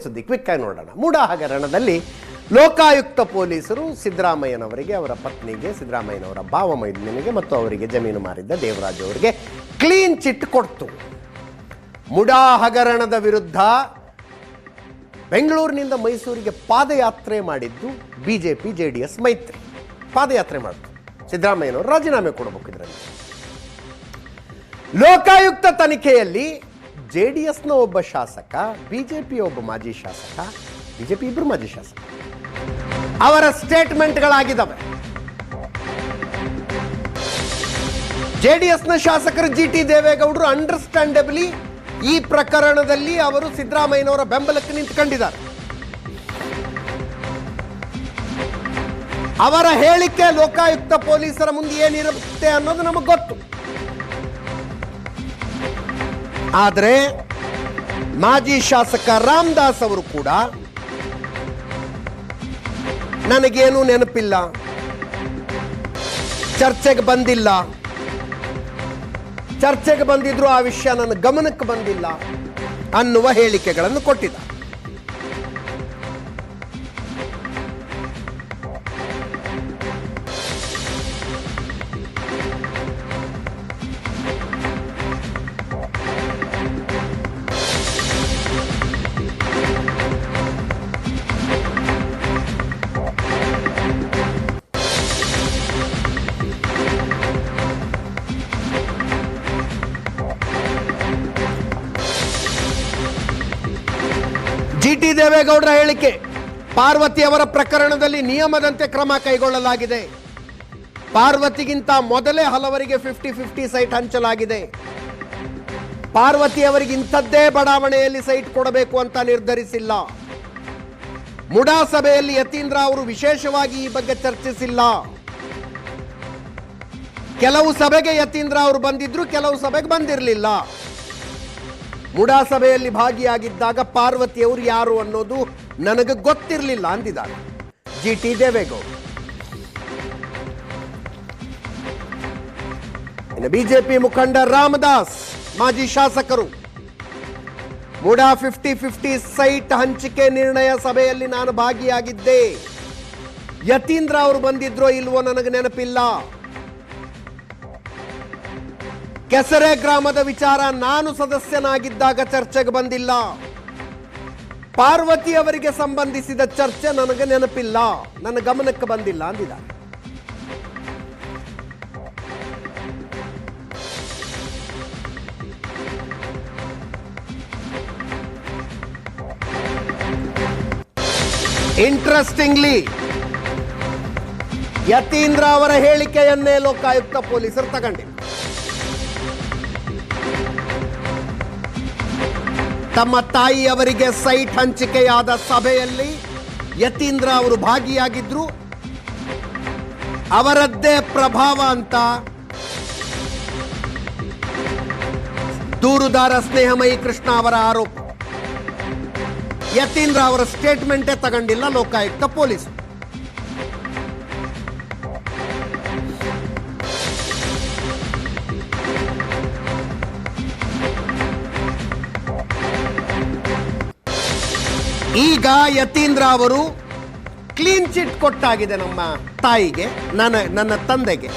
ಸುದ್ದಿ ಕ್ವಿಕ್ ಆಗಿ ನೋಡೋಣ. ಮೂಡಾ ಹಗರಣದಲ್ಲಿ ಲೋಕಾಯುಕ್ತ ಪೊಲೀಸರು ಸಿದ್ದರಾಮಯ್ಯನವರಿಗೆ, ಅವರ ಪತ್ನಿಗೆ, ಸಿದ್ದರಾಮಯ್ಯನವರ ಭಾವ ಮೈದುನಿಗೆ ಮತ್ತು ಅವರಿಗೆ ಜಮೀನು ಮಾರಿದ್ದ ದೇವರಾಜ್ ಅವರಿಗೆ ಕ್ಲೀನ್ ಚಿಟ್ ಕೊಡ್ತು. ಮೂಡಾ ಹಗರಣದ ವಿರುದ್ಧ ಬೆಂಗಳೂರಿನಿಂದ ಮೈಸೂರಿಗೆ ಪಾದಯಾತ್ರೆ ಮಾಡಿದ್ದು ಬಿಜೆಪಿ ಜೆಡಿಎಸ್ ಮೈತ್ರಿ. ಪಾದಯಾತ್ರೆ ಮಾಡಿತು. ಸಿದ್ದರಾಮಯ್ಯನವರು ರಾಜೀನಾಮೆ ಕೊಡಬೇಕು. ಇದರಲ್ಲಿ ಲೋಕಾಯುಕ್ತ ತನಿಖೆಯಲ್ಲಿ ಜೆಡಿಎಸ್ನ ಒಬ್ಬ ಶಾಸಕ, ಬಿಜೆಪಿಯ ಒಬ್ಬ ಮಾಜಿ ಶಾಸಕ, ಬಿಜೆಪಿ ಇಬ್ಬರು ಮಾಜಿ ಶಾಸಕ, ಅವರ ಸ್ಟೇಟ್ಮೆಂಟ್ಗಳಾಗಿದ್ದಾವೆ. ಜೆಡಿಎಸ್ನ ಶಾಸಕರು ಜಿಟಿ ದೇವೇಗೌಡರು ಅಂಡರ್ಸ್ಟ್ಯಾಂಡಬಲಿ ಈ ಪ್ರಕರಣದಲ್ಲಿ ಅವರು ಸಿದ್ದರಾಮಯ್ಯನವರ ಬೆಂಬಲಕ್ಕೆ ನಿಂತುಕೊಂಡಿದ್ದಾರೆ. ಅವರ ಹೇಳಿಕೆ ಲೋಕಾಯುಕ್ತ ಪೊಲೀಸರ ಮುಂದೆ ಏನಿರುತ್ತೆ ಅನ್ನೋದು ನಮಗೆ ಗೊತ್ತು. ಆದರೆ ಮಾಜಿ ಶಾಸಕ ರಾಮದಾಸ್ ಅವರು ಕೂಡ ನನಗೇನು ನೆನಪಿಲ್ಲ, ಚರ್ಚೆಗೆ ಬಂದಿಲ್ಲ, ಚರ್ಚೆಗೆ ಬಂದಿದ್ರು ಆ ವಿಷಯ ನನ್ನ ಗಮನಕ್ಕೆ ಬಂದಿಲ್ಲ ಅನ್ನುವ ಹೇಳಿಕೆಗಳನ್ನು ಕೊಟ್ಟಿದ್ದಾರೆ. ಜಿಟಿ ದೇವೇಗೌಡರ ಹೇಳಿಕೆ, ಪಾರ್ವತಿ ಅವರ ಪ್ರಕರಣದಲ್ಲಿ ನಿಯಮದಂತೆ ಕ್ರಮ ಕೈಗೊಳ್ಳಲಾಗಿದೆ. ಪಾರ್ವತಿಗಿಂತ ಮೊದಲೇ ಹಲವರಿಗೆ 50-50 ಸೈಟ್ ಹಂಚಲಾಗಿದೆ. ಪಾರ್ವತಿ ಅವರಿಗೆ ಇಂಥದ್ದೇ ಬಡಾವಣೆಯಲ್ಲಿ ಸೈಟ್ ಕೊಡಬೇಕು ಅಂತ ನಿರ್ಧರಿಸಿಲ್ಲ. ಮುಡಾ ಸಭೆಯಲ್ಲಿ ಯತೀಂದ್ರ ಅವರು ವಿಶೇಷವಾಗಿ ಈ ಬಗ್ಗೆ ಚರ್ಚಿಸಿಲ್ಲ. ಕೆಲವು ಸಭೆಗೆ ಯತೀಂದ್ರ ಅವರು ಬಂದಿದ್ರು, ಕೆಲವು ಸಭೆಗೆ ಬಂದಿರಲಿಲ್ಲ. ಮುಡಾ ಸಭೆಯಲ್ಲಿ ಭಾಗಿಯಾಗಿದ್ದಾಗ ಪಾರ್ವತಿಯವರು ಯಾರು ಅನ್ನೋದು ನನಗೆ ಗೊತ್ತಿರಲಿಲ್ಲ ಅಂದಿದ್ದಾರೆ ಜಿಟಿ ದೇವೇಗೌಡ. ಇನ್ನು ಬಿಜೆಪಿ ಮುಖಂಡ ರಾಮದಾಸ್, ಮಾಜಿ ಶಾಸಕರು, ಮುಡಾ 50-50 ಸೈಟ್ ಹಂಚಿಕೆ ನಿರ್ಣಯ ಸಭೆಯಲ್ಲಿ ನಾನು ಭಾಗಿಯಾಗಿದ್ದೆ. ಯತೀಂದ್ರ ಅವರು ಬಂದಿದ್ರೋ ಇಲ್ವೋ ನನಗೆ ನೆನಪಿಲ್ಲ. ಕೆಸರೆ ಗ್ರಾಮದ ವಿಚಾರ ನಾನು ಸದಸ್ಯನಾಗಿದ್ದಾಗ ಚರ್ಚೆಗೆ ಬಂದಿಲ್ಲ. ಪಾರ್ವತಿ ಅವರಿಗೆ ಸಂಬಂಧಿಸಿದ ಚರ್ಚೆ ನನಗೆ ನೆನಪಿಲ್ಲ, ನನ್ನ ಗಮನಕ್ಕೆ ಬಂದಿಲ್ಲ ಅಂದಿದ್ದಾರೆ. ಇಂಟ್ರೆಸ್ಟಿಂಗ್ಲಿ ಯತೀಂದ್ರ ಅವರ ಹೇಳಿಕೆಯನ್ನೇ ಲೋಕಾಯುಕ್ತ ಪೊಲೀಸರು ತಗೊಂಡಿದ್ದಾರೆ. ತಮ್ಮ ತಾಯಿಯವರಿಗೆ ಸೈಟ್ ಹಂಚಿಕೆಯಾದ ಸಭೆಯಲ್ಲಿ ಯತೀಂದ್ರ ಅವರು ಭಾಗಿಯಾಗಿದ್ರು, ಅವರದ್ದೇ ಪ್ರಭಾವ ಅಂತ ದೂರುದಾರ ಸ್ನೇಹಮಯಿ ಕೃಷ್ಣ ಅವರ ಆರೋಪ. ಯತೀಂದ್ರ ಅವರ ಸ್ಟೇಟ್ಮೆಂಟೇ ತಗೊಂಡಿಲ್ಲ ಲೋಕಾಯುಕ್ತ ಪೊಲೀಸರು. ಈಗ ಯತೀಂದ್ರ ಅವರು ಕ್ಲೀನ್ ಚಿಟ್ ಕೊಟ್ಟಾಗಿದೆ ನಮ್ಮ ತಾಯಿಗೆ, ನನ್ನ ತಂದೆಗೆ.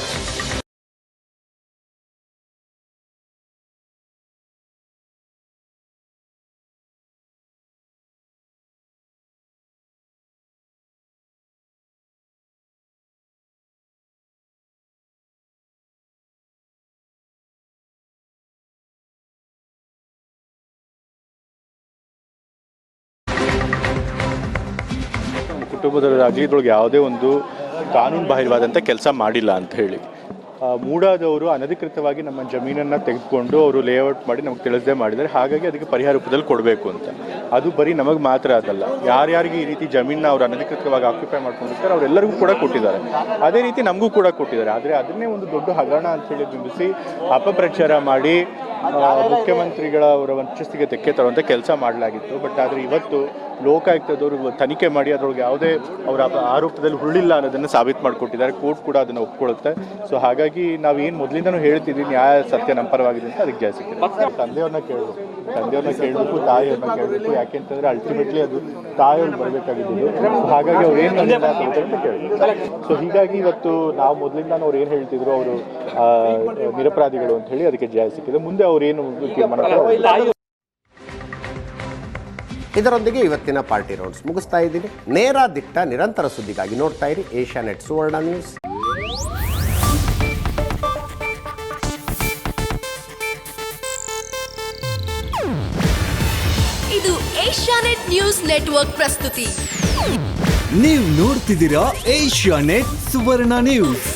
ಕುಟುಂಬದವರಾಗಲಿ ಇದ್ರೊಳಗೆ ಯಾವುದೇ ಒಂದು ಕಾನೂನು ಬಾಹಿರವಾದಂಥ ಕೆಲಸ ಮಾಡಿಲ್ಲ ಅಂತ ಹೇಳಿ ಮೂಡಾದವರು ಅನಧಿಕೃತವಾಗಿ ನಮ್ಮ ಜಮೀನನ್ನು ತೆಗೆದುಕೊಂಡು ಅವರು ಲೇಔಟ್ ಮಾಡಿ ನಮಗೆ ತಿಳಿಸದೆ ಮಾಡಿದ್ದಾರೆ. ಹಾಗಾಗಿ ಅದಕ್ಕೆ ಪರಿಹಾರ ರೂಪದಲ್ಲಿ ಕೊಡಬೇಕು ಅಂತ. ಅದು ಬರೀ ನಮಗೆ ಮಾತ್ರ ಅದಲ್ಲ, ಯಾರ್ಯಾರಿಗೆ ಈ ರೀತಿ ಜಮೀನನ್ನ ಅವರು ಅನಧಿಕೃತವಾಗಿ ಆಕ್ಯುಪೈ ಮಾಡ್ಕೊಂಡಿರ್ತಾರೆ ಅವರೆಲ್ಲರಿಗೂ ಕೂಡ ಕೊಟ್ಟಿದ್ದಾರೆ. ಅದೇ ರೀತಿ ನಮಗೂ ಕೂಡ ಕೊಟ್ಟಿದ್ದಾರೆ. ಆದರೆ ಅದನ್ನೇ ಒಂದು ದೊಡ್ಡ ಹಗರಣ ಅಂತೇಳಿ ಬಿಂಬಿಸಿ ಅಪಪ್ರಚಾರ ಮಾಡಿ ಮುಖ್ಯಮಂತ್ರಿಗಳ ಅವರ ವಂಚಸ್ತಿಗೆ ತೆಕ್ಕೆ ತರುವಂಥ ಕೆಲಸ ಮಾಡಲಾಗಿತ್ತು. ಬಟ್ ಆದರೆ ಇವತ್ತು ಲೋಕಾಯುಕ್ತದವರು ತನಿಖೆ ಮಾಡಿ ಅದರೊಳಗೆ ಯಾವುದೇ ಅವರ ಆರೋಪದಲ್ಲಿ ಹುರುಳಿಲ್ಲ ಅನ್ನೋದನ್ನು ಸಾಬೀತು ಮಾಡಿಕೊಟ್ಟಿದ್ದಾರೆ. ಕೋರ್ಟ್ ಕೂಡ ಅದನ್ನು ಒಪ್ಕೊಳ್ಳುತ್ತೆ. ಸೊ ಹಾಗಾಗಿ ನಾವು ಏನು ಮೊದಲಿಂದನೂ ಹೇಳ್ತಿದ್ದೀವಿ, ನ್ಯಾಯ ಸತ್ಯ ನಮ್ಮ ಪರವಾಗಿದೆ ಅಂತ ಅದಕ್ಕೆ ಜಾಸ್ತಿ ತಂದೆಯವ್ರನ್ನ ಕೇಳಬೇಕು. ತಂದೆಯವ್ರನ್ನ ಕೇಳಬೇಕು, ತಾಯಿಯವ್ರನ್ನ ಕೇಳಬೇಕು. ಯಾಕೆಂತಂದ್ರೆ ಅಲ್ಟಿಮೇಟ್ಲಿ ಅದು ತಾಯಿಯವ್ರು ಬರಬೇಕಾಗಿದ್ದು. ಹಾಗಾಗಿ ಅವ್ರು ಏನು ಅಂತ ಕೇಳಬೇಕು. ಸೊ ಹೀಗಾಗಿ ಇವತ್ತು ನಾವು ಮೊದಲಿಂದ ಅವ್ರು ಏನು ಹೇಳ್ತಿದ್ರು, ಅವರು ನಿರಪರಾಧಿಗಳು ಅಂತ ಹೇಳಿ ಅದಕ್ಕೆ ಜಯ ಸಿಕ್ಕಿದೆ. ಮುಂದೆ ಅವ್ರು ಏನು ತೀರ್ಮಾನ. ಇದರೊಂದಿಗೆ ಇವತ್ತಿನ ಪಾರ್ಟಿ ರೌಂಡ್ಸ್ ಮುಗಿಸ್ತಾ ಇದ್ದೀನಿ. ನೇರ ದಿಟ್ಟ ನಿರಂತರ ಸುದ್ದಿಗಾಗಿ ನೋಡ್ತಾ ಇರಿ ಏಷ್ಯಾನೆಟ್ ಸುವರ್ಣ ನ್ಯೂಸ್. ಇದು ಏಷ್ಯಾನೆಟ್ ನ್ಯೂಸ್ ನೆಟ್ವರ್ಕ್ ಪ್ರಸ್ತುತಿ. ನೀವು ನೋಡ್ತಿದ್ದೀರಾ ಏಷ್ಯಾನೆಟ್ ಸುವರ್ಣ ನ್ಯೂಸ್.